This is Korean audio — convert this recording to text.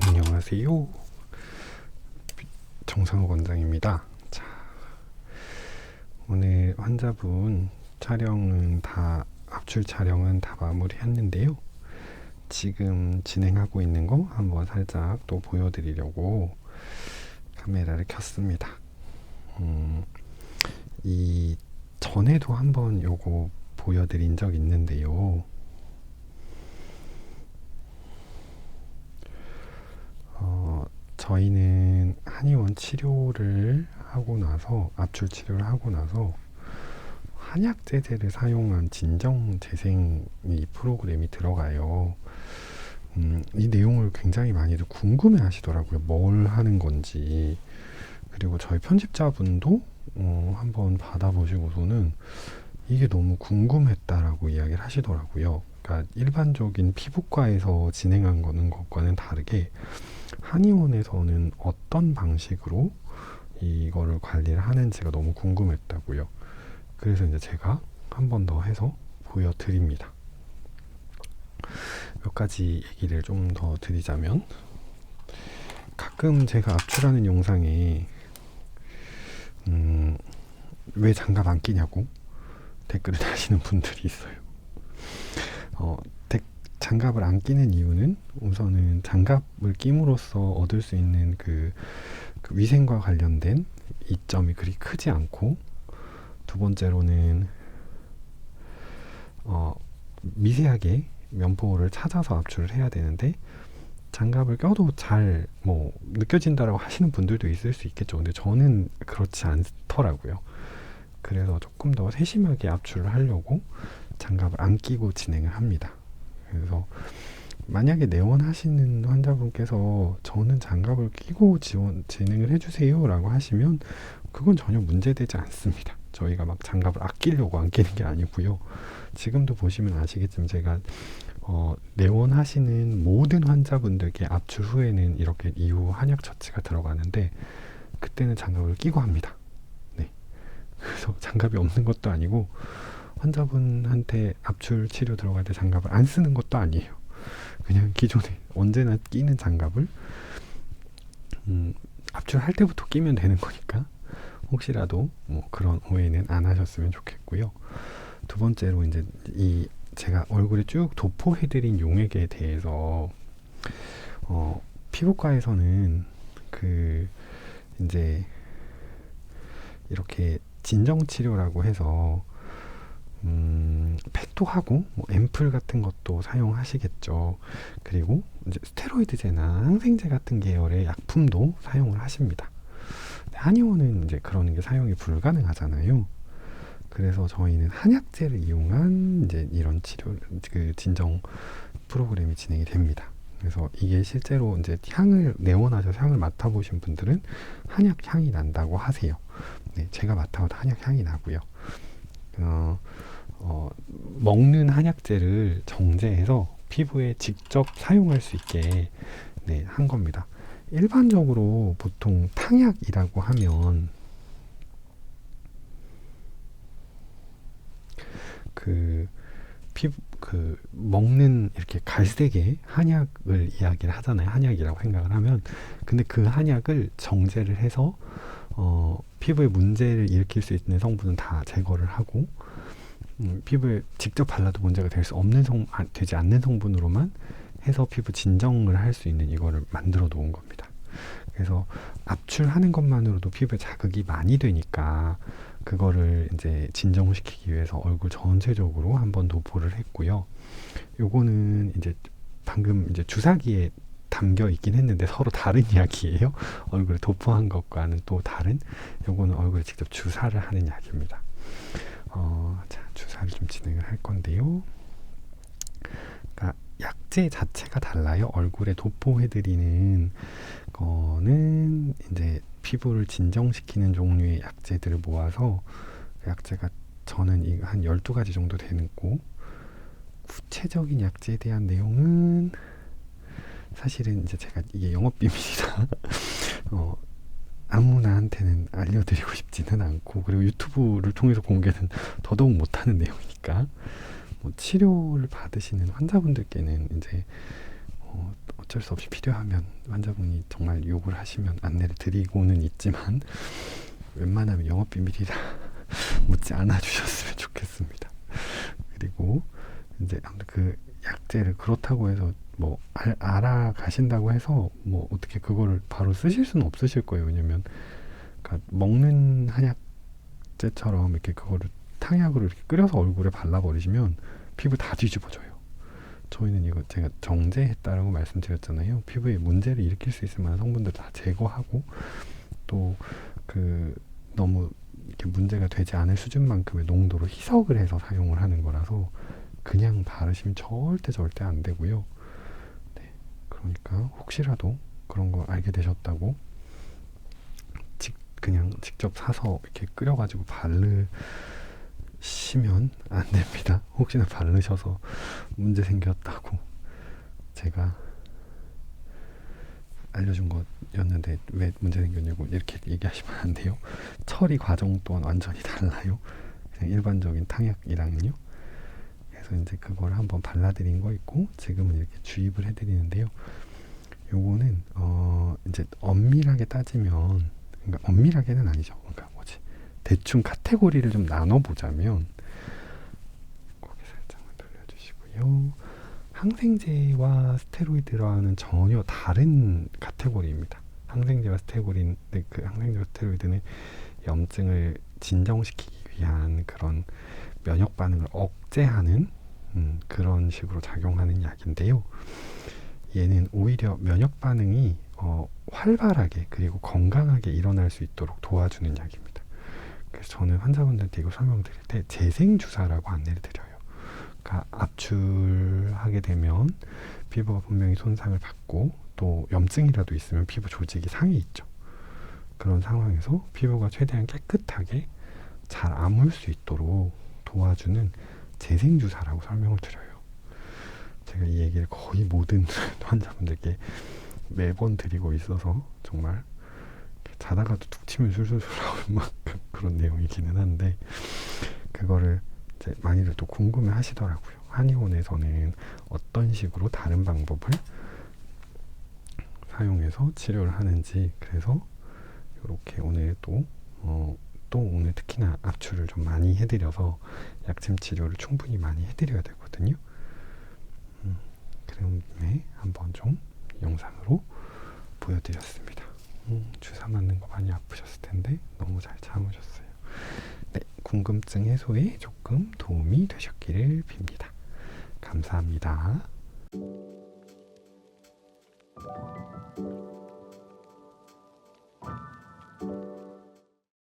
안녕하세요. 정상욱 원장입니다. 자, 오늘 환자분 압출 촬영은 다 마무리했는데요. 지금 진행하고 있는 거 한번 살짝 또 보여드리려고 카메라를 켰습니다. 이 전에도 한번 요거 보여드린 적 있는데요. 저희는 한의원 치료를 하고 나서, 압출 치료를 하고 나서 한약 제제를 사용한 진정 재생이 프로그램이 들어가요. 이 내용을 굉장히 많이들 궁금해 하시더라고요. 뭘 하는 건지. 그리고 저희 편집자분도 한번 받아보시고서는 이게 너무 궁금했다라고 이야기를 하시더라고요. 그러니까 일반적인 피부과에서 진행한 거는 것과는 다르게 한의원에서는 어떤 방식으로 이거를 관리를 하는지가 너무 궁금했다고요. 그래서 이제 제가 한 번 더 해서 보여드립니다. 몇 가지 얘기를 좀 더 드리자면, 가끔 제가 압출하는 영상에 왜 장갑 안 끼냐고 댓글을 다시는 분들이 있어요. 장갑을 안 끼는 이유는 우선은 장갑을 끼므로써 얻을 수 있는 그 위생과 관련된 이점이 그리 크지 않고, 두 번째로는 미세하게 면포를 찾아서 압출을 해야 되는데 장갑을 껴도 잘 느껴진다라고 하시는 분들도 있을 수 있겠죠. 근데 저는 그렇지 않더라고요. 그래서 조금 더 세심하게 압출을 하려고 장갑을 안 끼고 진행을 합니다. 그래서 만약에 내원하시는 환자분께서 저는 장갑을 끼고 진행을 해주세요 라고 하시면 그건 전혀 문제되지 않습니다. 저희가 막 장갑을 아끼려고 안 끼는 게 아니고요. 지금도 보시면 아시겠지만 제가 내원하시는 모든 환자분들께 압출 후에는 이렇게 이후 한약 처치가 들어가는데 그때는 장갑을 끼고 합니다. 네. 그래서 장갑이 없는 것도 아니고 환자분한테 압출 치료 들어갈 때 장갑을 안 쓰는 것도 아니에요. 그냥 기존에 언제나 끼는 장갑을 압출할 때부터 끼면 되는 거니까 혹시라도 그런 오해는 안 하셨으면 좋겠고요. 두 번째로 이제 제가 얼굴에 쭉 도포해드린 용액에 대해서 피부과에서는 이제 이렇게 진정 치료라고 해서 팩도 하고 앰플 같은 것도 사용하시겠죠. 그리고 이제 스테로이드제나 항생제 같은 계열의 약품도 사용을 하십니다. 한의원은 이제 그런 게 사용이 불가능하잖아요. 그래서 저희는 한약재를 이용한 이제 이런 치료, 진정 프로그램이 진행이 됩니다. 그래서 이게 실제로 이제 내원하셔서 향을 맡아보신 분들은 한약 향이 난다고 하세요. 네, 제가 맡아봐도 한약 향이 나고요. 먹는 한약재를 정제해서 피부에 직접 사용할 수 있게 한 겁니다. 일반적으로 보통 탕약이라고 하면 먹는 이렇게 갈색의 한약을 이야기를 하잖아요. 한약이라고 생각을 하면. 근데 그 한약을 정제를 해서 피부에 문제를 일으킬 수 있는 성분은 다 제거를 하고 피부에 직접 발라도 문제가 되지 않는 성분으로만 해서 피부 진정을 할 수 있는 이거를 만들어 놓은 겁니다. 그래서 압출하는 것만으로도 피부에 자극이 많이 되니까 그거를 이제 진정시키기 위해서 얼굴 전체적으로 한번 도포를 했고요. 요거는 이제 방금 이제 주사기에 담겨 있긴 했는데 서로 다른 이야기예요. 얼굴에 도포한 것과는 또 다른, 요거는 얼굴에 직접 주사를 하는 약입니다. 자, 주사를 좀 진행을 할 건데요. 그러니까 약재 자체가 달라요. 얼굴에 도포해드리는 거는 이제 피부를 진정시키는 종류의 약재들을 모아서 그 약재가 저는 이거 한 12가지 정도 되는 거, 구체적인 약재에 대한 내용은 사실은 이제 제가 이게 영업 비밀이라 아무나한테는 알려드리고 싶지는 않고, 그리고 유튜브를 통해서 공개는 더더욱 못하는 내용이니까, 뭐 치료를 받으시는 환자분들께는 이제 어쩔 수 없이 필요하면 환자분이 정말 요구를 하시면 안내를 드리고는 있지만, 웬만하면 영업 비밀이라 묻지 않아 주셨으면 좋겠습니다. 그리고 이제 아무튼 그 약제를 그렇다고 해서 뭐 알아가신다고 해서 뭐 어떻게 그거를 바로 쓰실 수는 없으실 거예요. 왜냐면 그러니까 먹는 한약제처럼 이렇게 그거를 탕약으로 이렇게 끓여서 얼굴에 발라버리시면 피부 다 뒤집어져요. 저희는 이거 제가 정제했다라고 말씀드렸잖아요. 피부에 문제를 일으킬 수 있을 만한 성분들 다 제거하고, 또 그 너무 이렇게 문제가 되지 않을 수준만큼의 농도로 희석을 해서 사용을 하는 거라서 그냥 바르시면 절대 안 되고요. 네, 그러니까 혹시라도 그런 거 알게 되셨다고 그냥 직접 사서 이렇게 끓여가지고 바르시면 안 됩니다. 혹시나 바르셔서 문제 생겼다고 제가 알려준 거였는데 왜 문제 생겼냐고 이렇게 얘기하시면 안 돼요. 처리 과정 또한 완전히 달라요. 그냥 일반적인 탕약이랑은요. 그래서 이제 그걸 한번 발라드린 거 있고, 지금은 이렇게 주입을 해드리는데요. 요거는 이제 엄밀하게 따지면, 그러니까 엄밀하게는 아니죠. 그러니까 뭐지? 대충 카테고리를 좀 나눠보자면, 거기 살짝만 돌려주시고요. 항생제와 스테로이드와는 전혀 다른 카테고리입니다. 항생제와 스테로이드는 그 항생제와 스테로이드는 염증을 진정시키기 위한 그런 면역 반응을 억제하는 그런 식으로 작용하는 약인데요. 얘는 오히려 면역 반응이 활발하게 그리고 건강하게 일어날 수 있도록 도와주는 약입니다. 그래서 저는 환자분들한테 이거 설명드릴 때 재생주사라고 안내를 드려요. 그러니까 압출하게 되면 피부가 분명히 손상을 받고, 또 염증이라도 있으면 피부 조직이 상해 있죠. 그런 상황에서 피부가 최대한 깨끗하게 잘 아물 수 있도록 도와주는 재생주사라고 설명을 드려요. 제가 이 얘기를 거의 모든 환자분들께 매번 드리고 있어서 정말 자다가도 툭 치면 술술 나올 만큼 그런 내용이기는 한데, 그거를 이제 많이들 또 궁금해 하시더라고요. 한의원에서는 어떤 식으로 다른 방법을 사용해서 치료를 하는지. 그래서 이렇게 오늘 또 오늘 특히나 압출을 좀 많이 해드려서 약침 치료를 충분히 많이 해드려야 되거든요. 그런데 한번 좀 영상으로 보여드렸습니다. 주사 맞는 거 많이 아프셨을 텐데 너무 잘 참으셨어요. 네, 궁금증 해소에 조금 도움이 되셨기를 빕니다. 감사합니다.